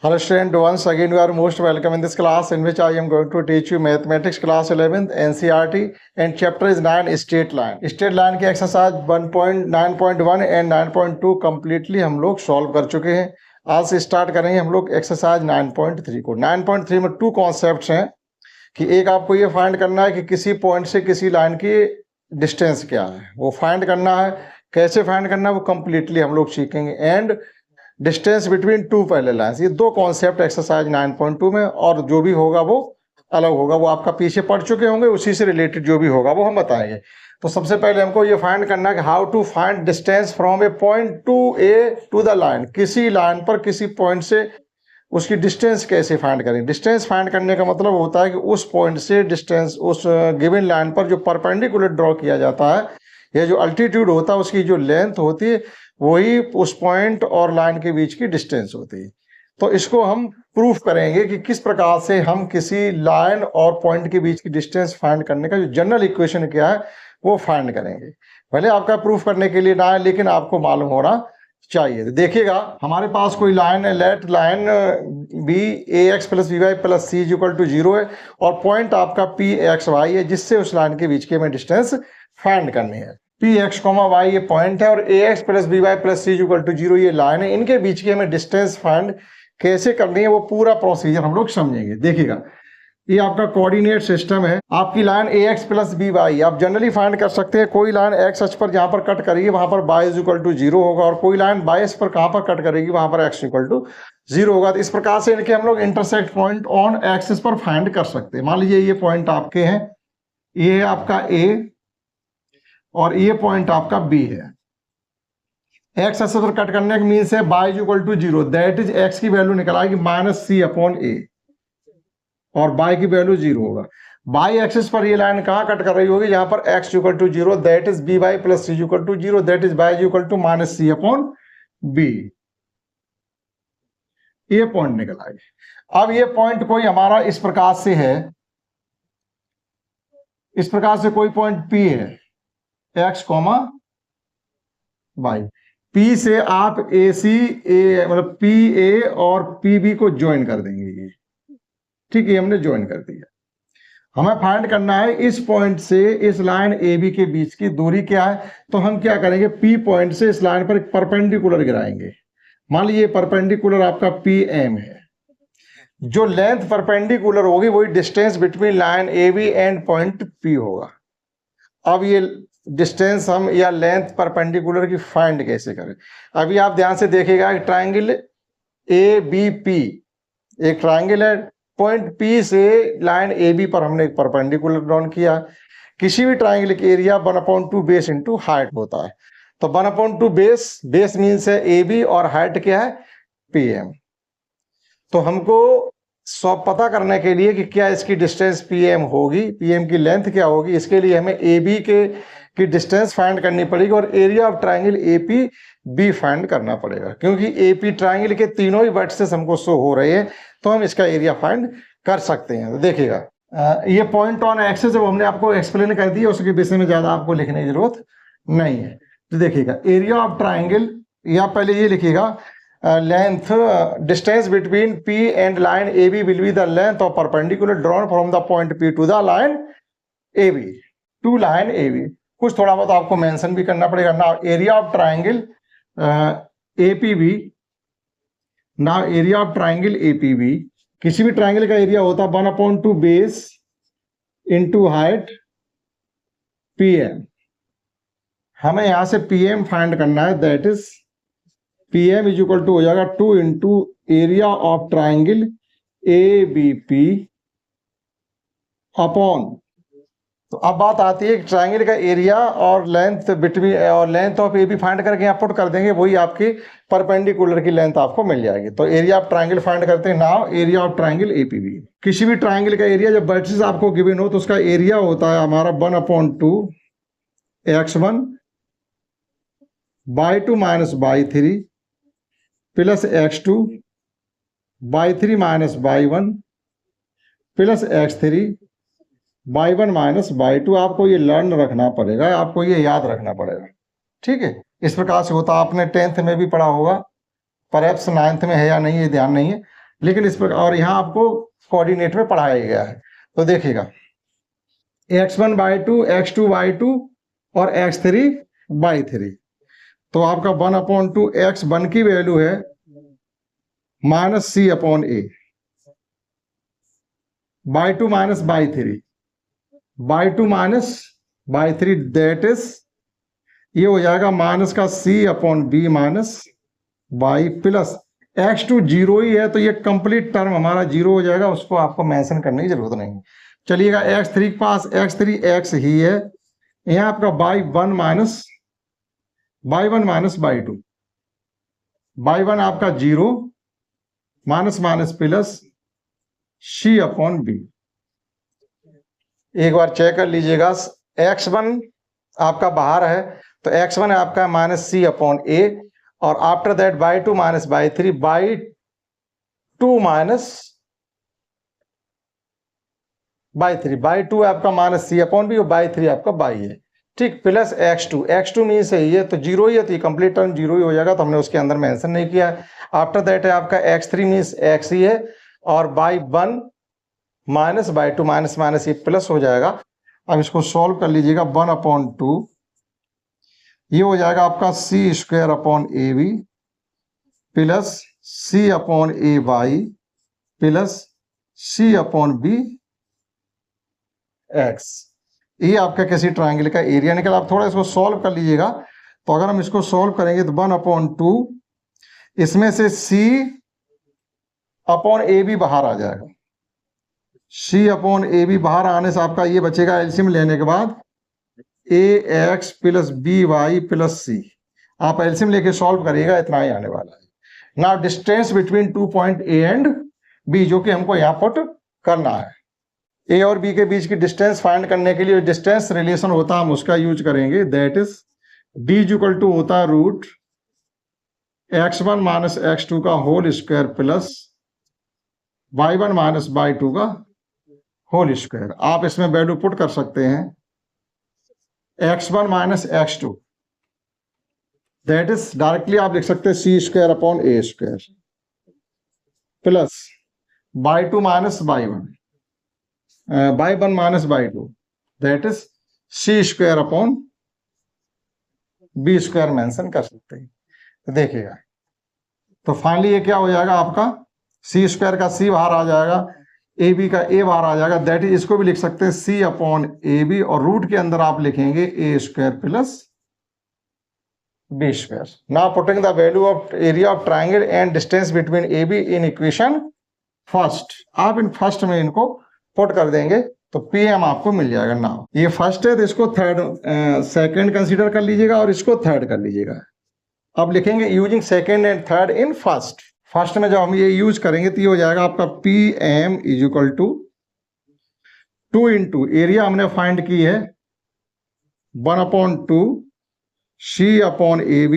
Hello student, once again you are most welcome in this class in which I am going to teach you mathematics class 11th NCERT and chapter is 9 straight line. Straight line की exercise 1.9.1 and 9.2 completely हम लोग solve कर चुके हैं। आज से start करेंगे हम लोग एक्सरसाइज 9.3 को। 9.3 में टू कॉन्सेप्ट्स हैं कि एक आपको ये फाइंड करना है कि किसी पॉइंट से किसी लाइन की डिस्टेंस क्या है, वो फाइंड करना है। कैसे फाइंड करना है वो कम्प्लीटली हम लोग सीखेंगे। And distance between two parallel lines, ये दो कॉन्सेप्ट एक्सरसाइज 9.2 में, और जो भी होगा वो अलग होगा, वो आपका पीछे पढ़ चुके होंगे, उसी से रिलेटेड जो भी होगा वो हम बताएंगे। तो सबसे पहले हमको ये फाइंड करना है कि how to find distance from a point to a to the line. किसी लाइन पर किसी पॉइंट से उसकी डिस्टेंस कैसे फाइंड करें। डिस्टेंस फाइंड करने का मतलब होता है कि उस पॉइंट से डिस्टेंस उस गिवन लाइन पर जो परपेंडिकुलर ड्रॉ किया जाता है, या जो अल्टीट्यूड होता है उसकी जो लेंथ होती है वही उस पॉइंट और लाइन के बीच की डिस्टेंस होती है। तो इसको हम प्रूफ करेंगे कि किस प्रकार से हम किसी लाइन और पॉइंट के बीच की डिस्टेंस फाइंड करने का जो जनरल इक्वेशन क्या है वो फाइंड करेंगे। भले आपका प्रूफ करने के लिए ना है, लेकिन आपको मालूम होना चाहिए। तो देखिएगा, हमारे पास कोई लाइन है, let line be a x plus B Y plus c is equal to 0 है, और पॉइंट आपका पी एक्स वाई है, जिससे उस लाइन के बीच की हमें डिस्टेंस फाइंड करनी है। पी एक्स कॉमा वाई ये पॉइंट है और A x plus B Y plus C equal to 0 ये लाइन है। इनके बीच की हमें डिस्टेंस फाइंड कैसे करनी है वो पूरा प्रोसीजर हम लोग समझेंगे। देखिएगा, ये आपका कोऑर्डिनेट सिस्टम है। आपकी लाइन ए एक्स प्लस बी वाई आप जनरली फाइंड कर सकते हैं। कोई लाइन एक्स अक्ष पर जहां पर कट करेगी वहां पर वाई इज इक्वल टू 0 होगा, और कोई लाइन वाई अक्ष पर कहां पर कट करेगी वहां पर एक्स इक्वल टू 0 होगा। तो इस प्रकार से इनके हम लोग इंटरसेक्ट पॉइंट ऑन एक्सिस पर फाइंड कर सकते हैं। मान लीजिए ये पॉइंट आपके हैं, ये है आपका ए और ये पॉइंट आपका बी है। एक्स एक्सिस पर कट करने का मीन्स है y equal to 0, that is x की वैल्यू निकल आएगी माइनस सी अपॉन ए, और y की वैल्यू 0 होगा। y एक्सिस पर ये लाइन कहां कट कर रही होगी, जहां पर x equal to 0, that is b Y plus C equal to 0, that is y equal to minus c upon b. ये पॉइंट निकल आएगी। अब ये पॉइंट कोई हमारा इस प्रकार से है, इस प्रकार से कोई पॉइंट P है, एक्स कॉमा वाई। पी से आप ए सी ए मतलब पी ए और पी बी को ज्वाइन कर देंगे। ये ठीक है, हमने ज्वाइन कर दिया। हमें फाइंड करना है इस पॉइंट से इस लाइन ए बी के बीच की दूरी क्या है। तो हम क्या करेंगे, पी पॉइंट से इस लाइन पर एक परपेंडिकुलर गिराएंगे। मान लीजिए परपेंडिकुलर आपका पी एम है। जो लेंथ परपेंडिकुलर होगी वही distance between line A B and point P होगा। अब ये डिस्टेंस हम या लेंथ परपेंडिकुलर की फाइंड कैसे करें। अभी आप ध्यान से देखिएगा, ट्रायंगल ए बी पी एक ट्रायंगल है। पॉइंट पी से लाइन ए बी पर हमने एक परपेंडिकुलर ड्रॉन किया। किसी भी ट्रायंगल के एरिया 1/2 बेस इंटू हाइट होता है। तो 1/2 बेस, बेस मीन्स है ए बी और हाइट क्या है पी एम। तो हमको सब पता करने के लिए कि क्या इसकी डिस्टेंस पी एम होगी, पी एम की लेंथ क्या होगी, इसके लिए हमें ए बी की डिस्टेंस फाइंड करनी पड़ेगी और area of triangle A P B find करना पड़ेगा। क्योंकि ए पी ट्रायंगल के तीनों ही वर्टिसेस हमको शो हो रहे हैं, तो हम इसका एरिया फाइंड कर सकते हैं। तो देखिएगा, ये पॉइंट ऑन एक्सिस जब हमने आपको एक्सप्लेन कर दिया, उसके विषय में ज्यादा आपको लिखने की जरूरत नहीं है। तो देखिएगा, एरिया ऑफ ट्रायंगल, या पहले ये लिखिएगा, length distance between P and line A B will be the length of perpendicular drawn from the point P to the line A B, to line A B. कुछ थोड़ा बहुत आपको mention भी करना पड़ेगा। Now area of triangle A P B, now area of triangle A P B, किसी भी triangle का एरिया होता है 1/2 base into height P M. हमें यहां से पी एम फाइंड करना है, that is P M is equal to हो जाएगा 2 into area of triangle A B P upon. तो अब बात आती है ट्राइंगल का एरिया और लेंथ बिटवीन, और length of A B find करके यहाँ पुट कर देंगे, वही आपकी परपेंडिकुलर की लेंथ आपको मिल जाएगी। तो एरिया ऑफ ट्राइंगल फाइंड करते हैं। Now area of triangle A P B, किसी भी ट्राइंगल का एरिया जब वर्टिसेस आपको गिवन हो तो उसका एरिया होता है हमारा 1/2 x1 by 2 minus by 3 plus x2 by 3 minus by 1 plus x3 by 1 minus by 2। आपको ये लर्न रखना पड़ेगा, आपको ये याद रखना पड़ेगा। ठीक है, इस प्रकार से होता, आपने 10th में भी पढ़ा होगा, परहैप्स 9th में है या नहीं ये ध्यान नहीं है, लेकिन इस पर और यहाँ आपको कोऑर्डिनेट में पढ़ाया गया है। तो देखिएगा x1/2, x2/2 और x3/3। तो आपका 1/2 x1 की वैल्यू है -c/a, by2 minus by three that is ये हो जाएगा माइनस का c/b minus by plus x2 zero ही है तो ये कंप्लीट टर्म हमारा जीरो हो जाएगा, उसको आपको मेंशन करने की जरूरत नहीं। चलिएगा x3 के पास x3 x ही है, यहाँ आपका by1 माइनस by1 आपका zero minus minus plus c/b। एक बार चेक कर लीजिएगा, x1 आपका बाहर है तो x1 है आपका माइनस c/a और after that by2 minus by3 by2 minus by3 by2 आपका माइनस c/b और by3 आपका by है, ठीक, प्लस x2 मीन्स है ये तो जीरो ही है तो ये कंप्लीट टर्म जीरो ही हो जाएगा, तो हमने उसके अंदर मेंशन नहीं किया है। आफ्टर दैट है आपका x3 मीन्स x ही है और by1 minus by2 minus minus ये प्लस हो जाएगा। अब इसको सॉल्व कर लीजिएगा, 1/2 ये हो जाएगा आपका c² ab plus c/ay plus c/b x। ये आपका किसी ट्रायंगल का एरिया निकला। आप थोड़ा इसको सॉल्व कर लीजिएगा, तो अगर हम इसको सॉल्व करेंगे तो 1/2 इसमें से c/ab बाहर आ जाएगा, c/ab बाहर आने से आपका ये बचेगा एलसीएम लेने के बाद ax plus by plus c। आप एलसीएम लेके सॉल्व करिएगा, इतना ही आने वाला है। Now distance between 2 point a and b, जो कि हमको यहाँ पुट करना है। a और b के बीच की डिस्टेंस फाइंड करने के लिए डिस्टेंस रिलेशन होता है, हम उसका यूज करेंगे, that is d equal to होता है रूट x1 माइनस x2 का whole square plus y1 minus y2 का होल स्क्वायर। आप इसमें वैल्यू पुट कर सकते हैं x1 minus x2, that is directly आप लिख सकते हैं c²/a² plus y2 minus y1 minus y2, that is c² b² mention कर सकते हैं। तो देखिएगा, तो फाइनली ये क्या हो जाएगा आपका c² का c बाहर आ जाएगा, ab का a बाहर आ जाएगा, दैट इज इसको भी लिख सकते हैं c/ab और रूट के अंदर आप लिखेंगे a² plus b²। Now putting the value of area of triangle and distance between ab in equation first. आप इन फर्स्ट में इनको पुट कर देंगे तो pm आपको मिल जाएगा। नाउ ये फर्स्ट है तो इसको सेकंड कंसीडर कर लीजिएगा और इसको थर्ड कर लीजिएगा। अब लिखेंगे using second and third in first. First में जब हम ये यूज करेंगे तो ये हो जाएगा आपका pm is equal to 2 into area हमने फाइंड की है 1/2 c/ab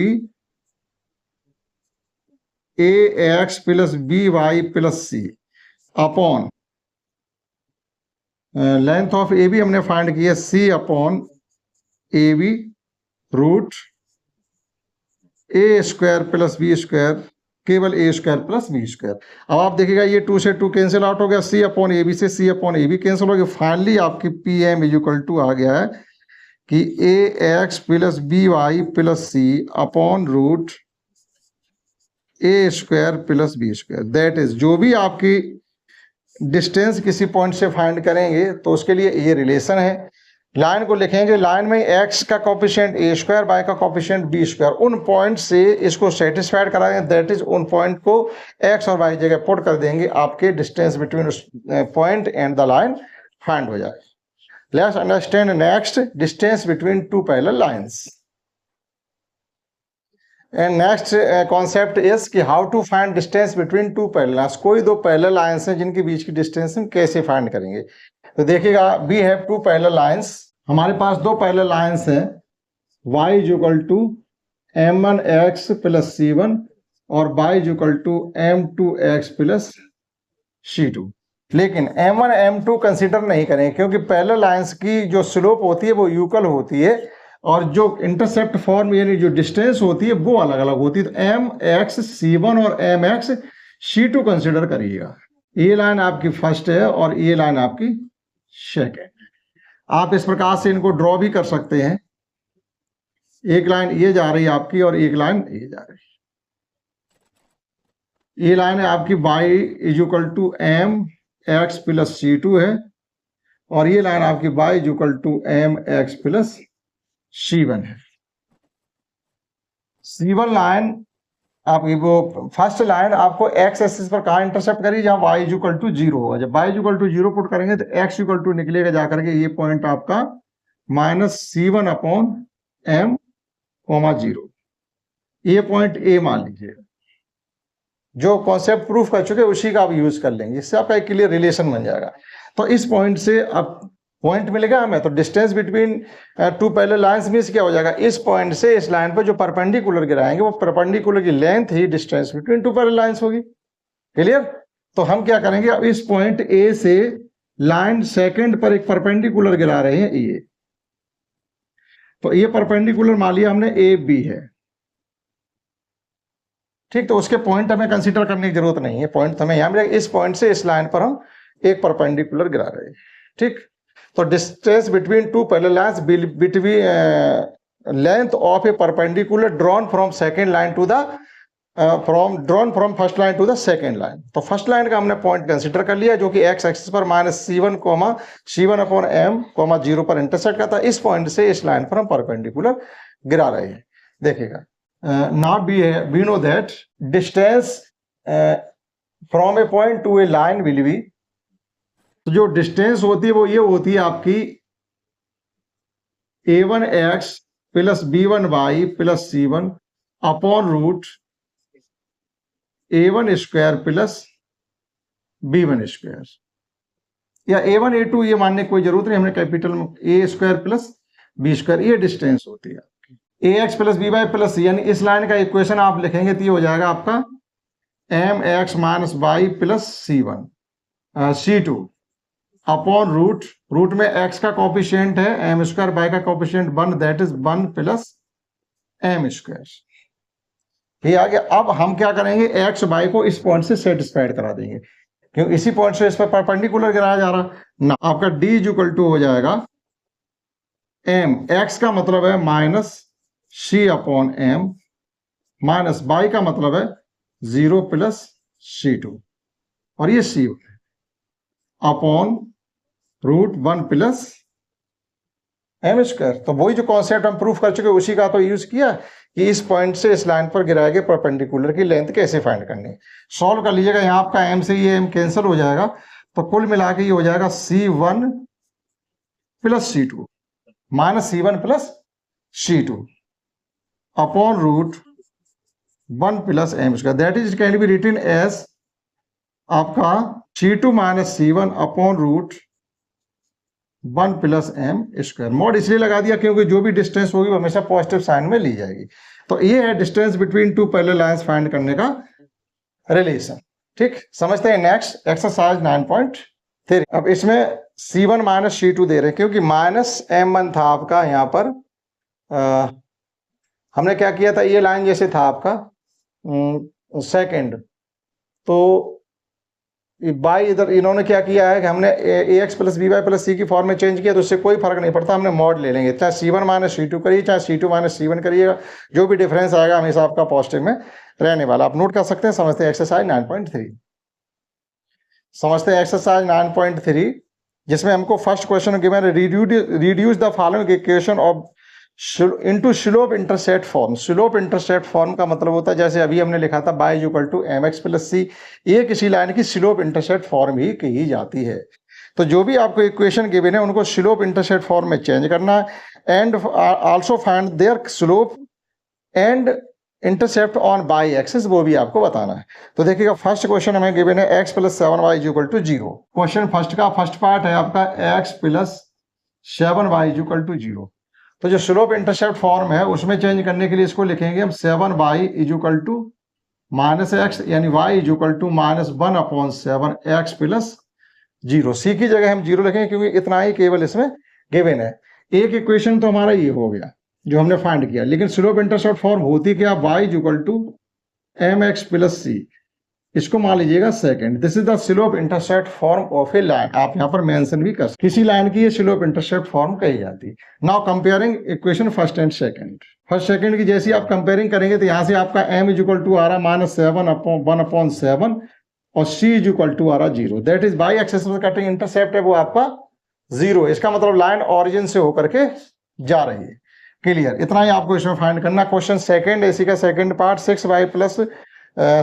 ax plus by plus c upon length of AB हमने फाइंड की है c/ab root a² plus b², केवल a² प्लस b²। अब आप देखिएगा ये 2 से 2 कैंसिल आउट हो गया, c/ab से c/ab कैंसिल हो गया। फाइनली आपकी pm इज इक्वल टू आ गया है कि ax plus by plus c upon root a² plus b², that is जो भी आपकी डिस्टेंस किसी पॉइंट से फाइंड करेंगे तो उसके लिए ये रिलेशन है। लाइन को लिखेंगे, लाइन में x का कोफिशिएंट a², y का कोफिशिएंट b², उन पॉइंट से इसको सेटिस्फाइड कराएंगे, दैट इज उन पॉइंट को x और y जगह पुट कर देंगे, आपके distance between point and the line find हो जाए। Let's understand next distance between two parallel lines. And next concept is कि how to find distance between two parallel lines. कोई दो पैरेलल लाइंस हैं जिनके बीच की डिस्टेंस हम कैसे फाइंड करेंगे। तो देखिएगा, we have two parallel lines, हमारे पास दो पैरेलल लाइंस हैं, y is equal to m1x plus c1 और y is equal to m2x plus c2। लेकिन m1 m2 कंसीडर नहीं करेंगे क्योंकि पैरेलल लाइंस की जो स्लोप होती है वो यूकल होती है और जो इंटरसेप्ट फॉर्म यानी जो डिस्टेंस होती है वो अलग अलग होती है। तो mx c1 और mx C2 कंसिडर करिएगा। ये लाइन आपकी फर्स्ट है और ये लाइन आपकी सेकेंड। आप इस प्रकार से इनको ड्रॉ भी कर सकते हैं। एक लाइन ये जा रही है आपकी और एक लाइन ये जा रही है। ये लाइन है आपकी y is equal to m x plus C2 है और ये लाइन आपकी y is equal to m x plus C1 है। C1 लाइन आपकी वो फर्स्ट लाइन आपको x एक्सिस पर कहाँ इंटरसेप्ट करी, जहां y इज इक्वल टू 0 होगा। जब y is equal to 0 put करेंगे तो x इक्वल टू निकलेगा जाकर के ये पॉइंट आपका -C1 अपॉन m, 0। ये पॉइंट a मान लीजिएगा। जो कॉन्सेप्ट प्रूफ कर चुके उसी का आप यूज कर लेंगे, इससे आपका एक क्लियर रिलेशन बन जाएगा। तो इस पॉइंट से अब पॉइंट मिलेगा हमें, तो distance between two parallel lines means क्या हो जाएगा, इस पॉइंट से इस लाइन पर जो परपेंडिकुलर गिराएंगे वो परपेंडिकुलर की लेंथ ही distance between two parallel lines होगी। क्लियर? तो हम क्या करेंगे, अब इस पॉइंट ए से लाइन सेकंड पर एक परपेंडिकुलर गिरा रहे हैं ये, तो ये परपेंडिकुलर मान लिया हमने ए बी है, ठीक। तो उसके पॉइंट हमें कंसीडर करने की जरूरत नहीं है, पॉइंट हमें यहां मिलेगा। इस पॉइंट से इस लाइन पर हम एक परपेंडिकुलर गिरा रहे हैं, ठीक। तो distance between two parallel lines between length of a perpendicular drawn from second line to the from first line to the second line. तो फर्स्ट लाइन का हमने पॉइंट कंसीडर कर लिया जो कि एक्स एक्सिस पर -C1 C1 अपॉन m 0 पर intersect करता है। इस पॉइंट से इस लाइन पर हम परपेंडिकुलर गिरा रहे हैं। देखिएगा, now we know that distance from a point to a line will be, तो जो डिस्टेंस होती है वो ये होती है आपकी a1x plus b1y plus C1 upon root a1 square plus b1 square, या a1 a2 ये मानने की कोई जरूरत नहीं, हमने कैपिटल में a square plus b square, ये डिस्टेंस होती है ax plus B Y plus C, यानी इस लाइन का इक्वेशन आप लिखेंगे तो ये हो जाएगा आपका mx minus y plus C1 C2 upon root में x का कॉफिशिएंट है m स्क्वायर, बाई का coefficient 1, that is 1 plus m square. ये आ गया। अब हम क्या करेंगे, x y को इस पॉइंट से सेटिस्फाइड करा देंगे क्योंकि इसी पॉइंट से इस पर परपेंडिकुलर गिराया जा रहा ना। आपका d इज इक्वल टू हो जाएगा m, x का मतलब है minus C upon m, minus y का मतलब है 0 प्लस C2 और ये C1 upon root 1 plus m square. तो वही जो कॉन्सेप्ट हम प्रूफ कर चुके उसी का तो यूज किया कि इस पॉइंट से इस लाइन पर गिराए गए परपेंडिकुलर की लेंथ कैसे फाइंड करनी है। सॉल्व कर लीजिएगा, यहाँ आपका m से ये m कैंसिल हो जाएगा, तो कुल मिला के ये हो जाएगा C1 plus C2 minus C1 plus C2 upon root 1 plus m square, that is can be written as आपका C2 minus C1 upon root 1 plus m square. Mod इसलिए लगा दिया क्योंकि जो भी डिस्टेंस होगी वो हमेशा पॉजिटिव साइन में ली जाएगी। तो ये है distance between two parallel lines find करने का रिलेशन, ठीक। समझते हैं नेक्स्ट एक्सरसाइज 9.3। अब इसमें C1 माइनस C2 दे रहे हैं क्योंकि माइनस m1 था आपका यहाँ पर। हमने क्या किया था, ये लाइन जैसे था आपका सेकंड, तो बाई इधर इन्होंने क्या किया है कि हमने ax plus B Y plus C की फॉर्म में चेंज किया, तो उससे कोई फर्क नहीं पड़ता, हमने मॉड ले लेंगे। चाहे C1 माइनस C2 करिए चाहे C2 माइनस C1 करिएगा, जो भी डिफरेंस आएगा हमेशा आपका पॉजिटिव में रहने वाला। आप नोट कर सकते हैं। समझते हैं एक्सरसाइज 9.3। समझते हैं एक्सरसाइज 9.3 जिसमें हमको फर्स्ट क्वेश्चन गिवन है, reduce the following equation of into slope intercept form. Slope intercept form का मतलब होता है जैसे अभी हमने लिखा था y equal to mx plus C, ये किसी लाइन की स्लोप इंटरसेप्ट फॉर्म ही कही जाती है। तो जो भी आपको इक्वेशन गिवन है उनको स्लोप इंटरसेप्ट फॉर्म में चेंज करना है and also find their slope and intercept on y axis, वो भी आपको बताना है। तो देखिएगा, फर्स्ट क्वेश्चन हमें गिवन है x plus 7y equal to 0। Question first का फर्स्ट पार्ट है आपका x plus 7y equal to 0। तो जो स्लोप इंटरसेप्ट फॉर्म है उसमें चेंज करने के लिए इसको लिखेंगे हम 7y equal to minus X, यानी y equal to minus 1 upon 7x plus 0। C की जगह हम 0 लिखेंगे क्योंकि इतना ही केवल इसमें गिवन है। एक इक्वेशन तो हमारा ये हो गया जो हमने फाइंड किया, लेकिन स्लोप इंटरसेप्ट फॉर्म होती क्या, y equal to mx plus C. इसको मान लीजिएगा second. This is the slope intercept form of a line. आप यहाँ पर मेंशन भी कर सकते, किसी लाइन की ये स्लोप इंटरसेप्ट फॉर्म कही जाती है। Now comparing equation first and second. First second की जैसी आप कंपेयरिंग करेंगे तो यहाँ से आपका m इज इक्वल टू आ रहा -7/1/7 और c इज इक्वल टू आ रहा 0। दैट इज बाई एक्सिस में कटिंग इंटरसेप्ट है वो आपका 0। इसका मतलब लाइन ऑरिजिन से होकर के जा रही है। क्लियर, इतना ही आपको इसमें फाइंड करना। क्वेश्चन सेकंड, इसी का second part 6y plus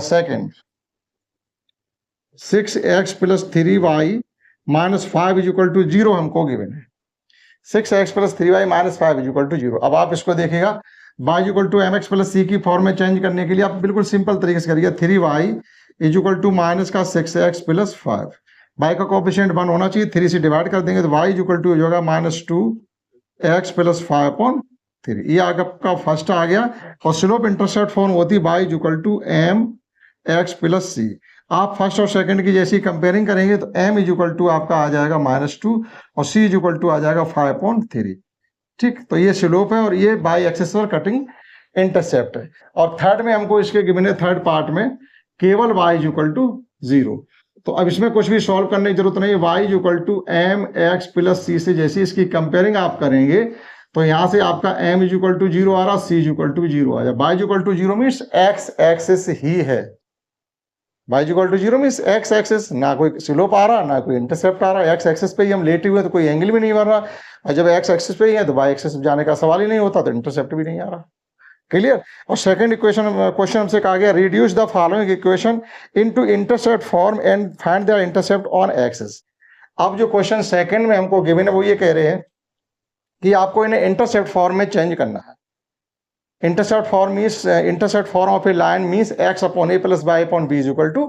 second 6x plus 3y minus 5 is equal to 0 हमको गिवन है। 6x plus 3y minus 5 is equal to 0। अब आप इसको देखिएगा y equal to mx plus c की फॉर्म में चेंज करने के लिए आप बिल्कुल सिंपल तरीके से करिए। 3y is equal to minus का 6x प्लस 5, y का कोएफिशिएंट 1 होना चाहिए, 3 से डिवाइड कर देंगे तो y इज इक्वल टू हो जाएगा -2x प्लस 5/3। ये आपका फर्स्ट आ गया। और स्लोप इंटरसेप्ट फॉर्म होती है y is equal to mx plus c। आप फर्स्ट और सेकंड की जैसी कंपेयरिंग करेंगे तो m इज इक्वल टू आपका आ जाएगा -2 और c इज इक्वल टू आ जाएगा 5/3। ठीक, तो ये स्लोप है और ये बाई एक्सिस पर कटिंग इंटरसेप्ट है। और थर्ड में हमको इसके गिवन है, थर्ड पार्ट में केवल y इज इक्वल टू 0। तो अब इसमें कुछ भी सॉल्व करने की जरूरत नहीं है। y is equal to mx plus c से जैसी इसकी कंपेयरिंग आप करेंगे तो यहां से आपका m इज इक्वल टू 0 आ रहा, c इज इक्वल टू 0 आ जाए। y is equal to 0 means x axis ही है। y is equal to 0 means x axis, ना कोई स्लोप आ रहा ना कोई इंटरसेप्ट आ रहा। x एक्सिस पे ही हम लेटे हुए तो कोई एंगल भी नहीं बन रहा, और जब x एक्सिस पे ही है तो y एक्सिस जाने का सवाल ही नहीं होता, तो इंटरसेप्ट भी नहीं आ रहा। क्लियर। और सेकंड इक्वेशन क्वेश्चन हमसे कहा गया reduce the following equation into intercept form and find the intercept on axis. अब जो क्वेश्चन सेकंड में हमको गिवन है वो ये कह रहे हैं कि आपको इन्हें इंटरसेप्ट फॉर्म में चेंज करना है। Intercept form means intercept form of a line means x upon a plus y upon b is equal to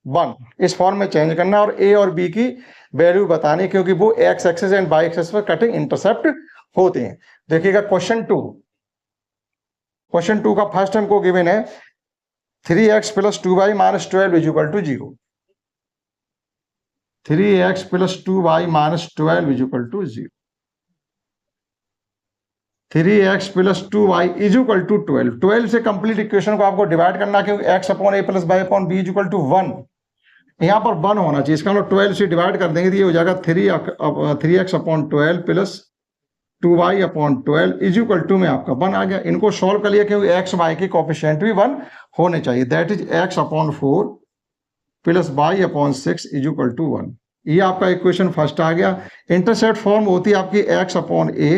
1। इस फॉर्म में चेंज करना और a और b की वैल्यू बतानी, क्योंकि वो x axis and y axis पर कटिंग इंटरसेप्ट होते हैं। देखिएगा क्वेश्चन 2। क्वेश्चन 2 का फर्स्ट हमको गिवन है 3x plus 2y minus 12 is equal to 0। 3x plus 2y minus 12 is equal to 0। 3x plus 2y is equal to 12। 12 से complete equation को आपको डिवाइड करना, क्योंकि x upon a plus y upon b is equal to 1। यहाँ पर 1 होना चाहिए, इसका मतलब 12 से डिवाइड कर देंगे तो ये हो जाएगा 3x upon 12 plus 2y upon 12 is equal to में आपका 1 आ गया। इनको सॉल्व कर लिया क्योंकि x y के कोएफिशिएंट भी 1 होने चाहिए। That is x upon 4 plus y upon 6 is equal to 1। ये आपका इक्वेशन फर्स्ट आ गया। इंटरसेप्ट फॉर्म होती है आपकी x upon a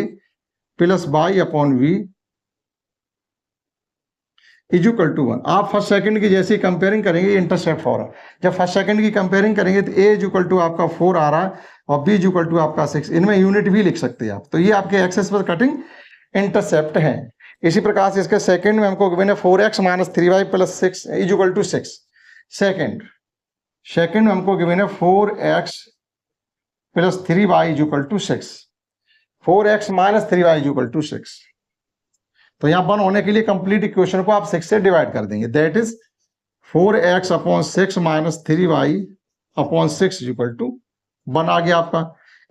plus y upon v is equal to 1। आप फर्स्ट सेकंड की जैसी कंपेयरिंग करेंगे इंटरसेप्ट फॉर्म, जब फर्स्ट सेकंड की कंपेयरिंग करेंगे तो a इज इक्वल टू आपका 4 आ रहा है और b इज इक्वल टू आपका 6। इनमें यूनिट भी लिख सकते हैं आप। तो ये आपके एक्सेस पर कटिंग इंटरसेप्ट है। इसी प्रकार से इसके सेकंड में हमको गिवन है 4x minus 3y plus 6 is equal to 6। Second में हमको गिवन है 4x plus 3y is equal to 6। 4x minus 3y is equal to 6। तो यहां 1 होने के लिए कंप्लीट इक्वेशन को आप 6 से डिवाइड कर देंगे। That is 4x upon 6 minus 3y upon 6 is equal to 1 आ गया आपका।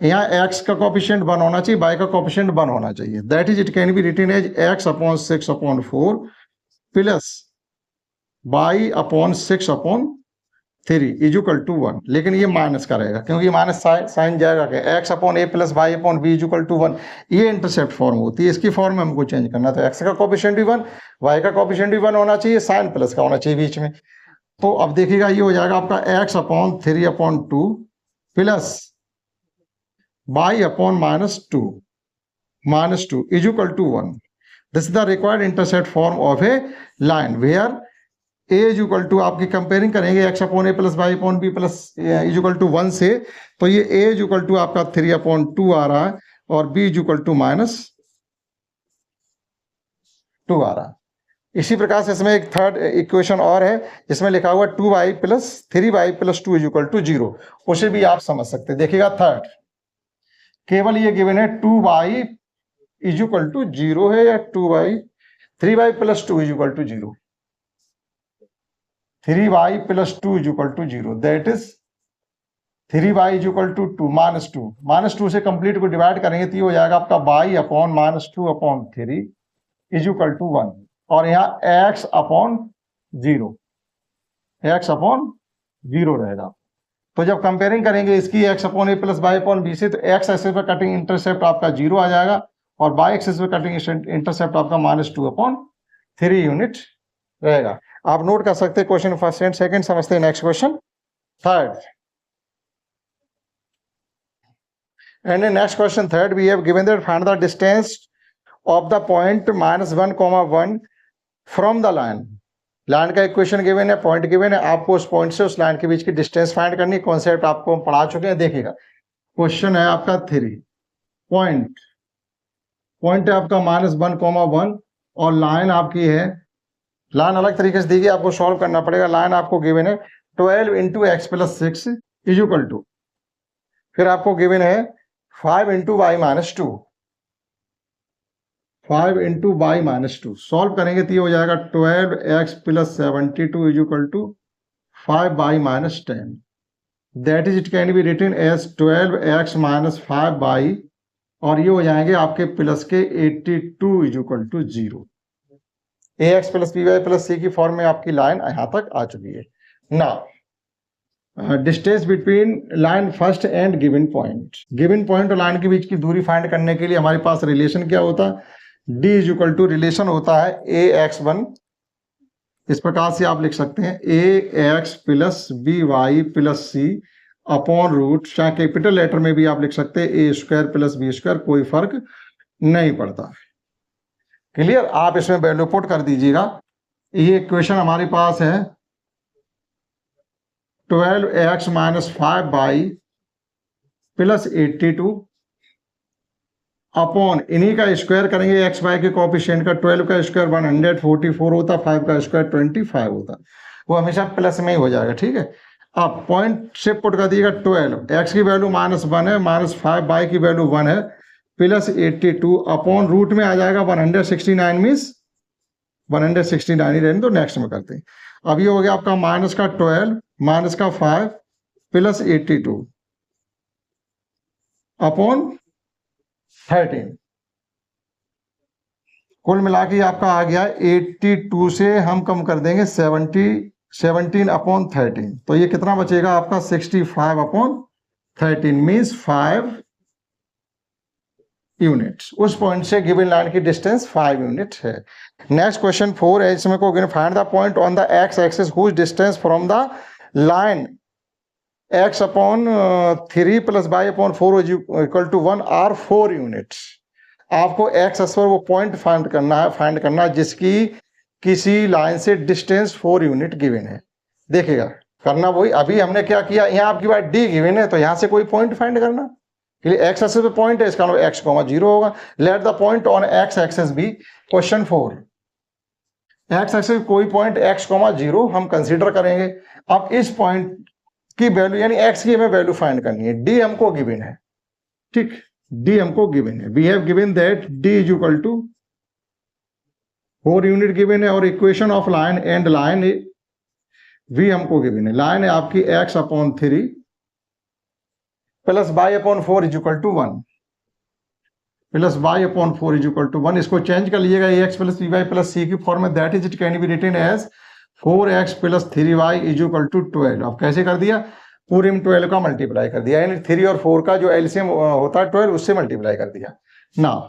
यहाँ x का कोएफिशिएंट 1 होना चाहिए, y का कोएफिशिएंट 1 होना चाहिए। That is it can be written as x upon 6 upon 4 plus y upon 6 upon 3 is equal to 1। लेकिन ये माइनस का रहेगा क्योंकि माइनस साइन जाएगा कि x upon a plus y upon b is equal to 1। ये इंटरसेप्ट फॉर्म होती है, इसकी फॉर्म में हमको चेंज करना। तो x का कोएफिशिएंट भी 1, y का कोएफिशिएंट भी 1 होना चाहिए, साइन प्लस का होना चाहिए बीच में। तो अब देखिएगा ये हो जाएगा आपका x upon 3 upon 2 plus y upon minus 2 is equal to 1। This is the required intercept form of a line where a is equal to आपकी कंपेयरिंग करेंगे x upon a plus y upon b plus is equal to 1 से, तो ये a is equal to आपका 3 upon 2 आ रहा है और b is equal to minus 2 आ रहा है। इसी प्रकार से इसमें एक थर्ड इक्वेशन और है जिसमें लिखा हुआ 2y plus 3y plus 2 is equal to 0। उसे भी आप समझ सकते हैं। देखिएगा थर्ड, केवल ये गिवन है 2y इज इक्वल टू 0 है या 3y plus 2 is equal to 0। 3y plus 2 is equal to 0। That is 3y is equal to 2 minus 2 से कंप्लीट को डिवाइड करेंगे तो ये हो जाएगा आपका y upon minus 2 upon 3 is equal to 1 और यहाँ x upon 0, x upon zero रहेगा। तो जब कंपेयरिंग करेंगे इसकी x upon a plus y upon b से, तो x एक्सिस पर कटिंग इंटरसेप्ट आपका जीरो आ जाएगा और y एक्सिस पर कटिंग इंटरसेप्ट आपका -2/3 यूनिट रहेगा। आप नोट कर सकते हैं क्वेश्चन फर्स्ट एंड सेकंड। समझते हैं next question third. And in next question third, we have given that find the distance of the point -1, 1 from the line. Line का इक्वेशन गिवन है, पॉइंट गिवन है, आपको उस पॉइंट से उस line के बीच की डिस्टेंस फाइंड करनी है। कॉन्सेप्ट आपको हम पढ़ा चुके हैं। देखिएगा क्वेश्चन है आपका 3, पॉइंट है आपका -1, 1 और लाइन आपकी है, लाइन अलग तरीके से दी गई, आपको सॉल्व करना पड़ेगा। लाइन आपको गिवन है 12 × x + 6 = फिर आपको गिवन है 5 × y - 2, 5 × y - 2 सॉल्व करेंगे तो ये हो जाएगा 12x + 72 = 5y - 10। That is it can be written as 12x - 5y और ये हो जाएंगे आपके प्लस के 82 = 0। ax + by + c की फॉर्म में आपकी लाइन यहां तक आ चुकी है। Now distance between line first and given point. Given point और लाइन के बीच की दूरी फाइंड करने के लिए हमारे पास रिलेशन क्या होता है? d = रिलेशन होता है ax1। इस प्रकार से आप लिख सकते हैं ax + by + c upon root, चाहे कैपिटल लेटर में भी आप लिख सकते हैं a² + b², कोई फर्क नहीं पड़ता। क्लियर? आप इसमें वैल्यू पुट कर दीजिएगा। ये इक्वेशन हमारे पास है 12x - 5y + 82 अपॉन इन्हीं का स्क्वायर करेंगे x y के कोएफिशिएंट का। 12 का स्क्वायर 144 होता, 5 का स्क्वायर 25 होता, वो हमेशा प्लस में ही हो जाएगा। ठीक है, अब पॉइंट से पुट कर दिएगा 12, x की वैल्यू -1 है, -5 y की वैल्यू 1 है, प्लस 82 अपॉन रूट में आ जाएगा 169 मीन्स 169 ही रहने दो, नेक्स्ट में करते हैं। अब ये हो गया आपका माइनस का 12 माइनस का 5 प्लस 82 अपॉन 13। कुल मिला के आपका आ गया 82 से हम कम कर देंगे 17 अपॉन 13, तो ये कितना बचेगा आपका 65 अपॉन 13 मीन्स 5 यूनिट्स। उस पॉइंट से गिवन लाइन की डिस्टेंस 5 यूनिट है। नेक्स्ट क्वेश्चन 4 है, इसमें को find the point on the x axis whose distance from the line x upon 3 + y upon 4 = 1 are 4 units. आपको x एक्सिस पर वो पॉइंट फाइंड करना है जिसकी किसी लाइन से डिस्टेंस 4 यूनिट गिवन है। देखिएगा करना वही, अभी हमने क्या किया, यहाँ आपकी बात d गिवन है तो यहाँ से कोई पॉइंट फाइंड करना। x एक्सिस पे पॉइंट है, इसका मतलब x, 0 होगा। Let the point on x axis be. Question 4, x axis कोई पॉइंट x, 0 हम कंसीडर करेंगे। अब इस पॉइंट की वैल्यू यानी x की हमें वैल्यू फाइंड करनी है। d हमको गिवन है, ठीक, d हमको गिवन है। We have given that d = 4 unit given है और equation of line and line v हमको गिवन है। लाइन है आपकी x upon 3 plus y upon 4 = 1, plus y upon 4 = 1। इसको चेंज कर लीजिएगा ax + by + c की फॉर्म में। That is it can be written as 4x + 3y = 12। अब कैसे कर दिया, पूरे में 12 का मल्टीप्लाई कर दिया, यानी 3 और 4 का जो एलसीएम होता है 12, उससे मल्टीप्लाई कर दिया। Now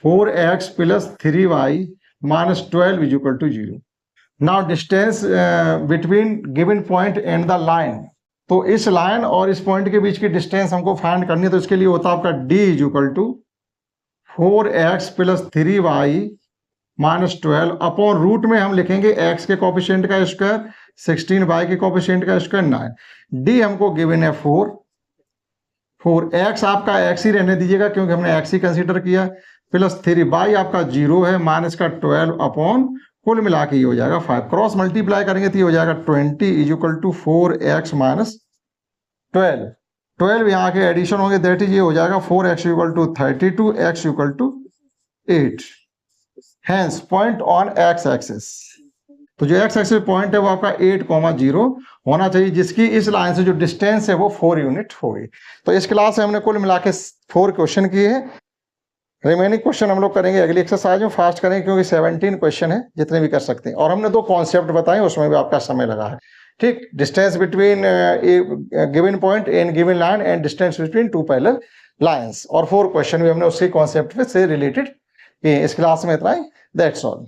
4x + 3y - 12 = 0। Now distance between given point and the line. तो इस लाइन और इस पॉइंट के बीच की डिस्टेंस हमको फाइंड करनी है, तो इसके लिए होता है आपका d = 4x + 3y - 12 upon root में हम लिखेंगे x के कोएफिशिएंट का स्क्वायर 16, y के कोएफिशिएंट का स्क्वायर 9। d हमको गिवन है 4, x आपका x ही रहने दीजिएगा क्योंकि हमने x ही कंसीडर किया, प्लस 3y आपका 0 है, माइनस का 12 अपॉन कुल मिला के ये हो जाएगा 5। क्रॉस मल्टीप्लाई करेंगे तो ये हो जाएगा 20 = 4x - 12 यहाँ के एडिशन होंगे, दैट इज ये हो जाएगा 4x = 32, x = 8। Hence point on x axis, तो जो x एक्सिस पॉइंट है वो आपका 8, 0 होना चाहिए, जिसकी इस लाइन से जो डिस्टेंस है वो 4 यूनिट होगी। तो इस क्लास में हमने कुल मिला के 4 क्वेश्चन किए हैं। रिमेनिंग क्वेश्चन हम लोग करेंगे अगली एक्सरसाइज में, फास्ट करेंगे क्योंकि 17 क्वेश्चन है, जितने भी कर सकते हैं। और हमने 2 कॉन्सेप्ट बताए, उसमें भी आपका समय लगा है। ठीक, distance between given point and given line and distance between two parallel lines, और 4 क्वेश्चन भी हमने उसके कॉन्सेप्ट से रिलेटेड किए। इस क्लास में इतना ही, दैट्स ऑल।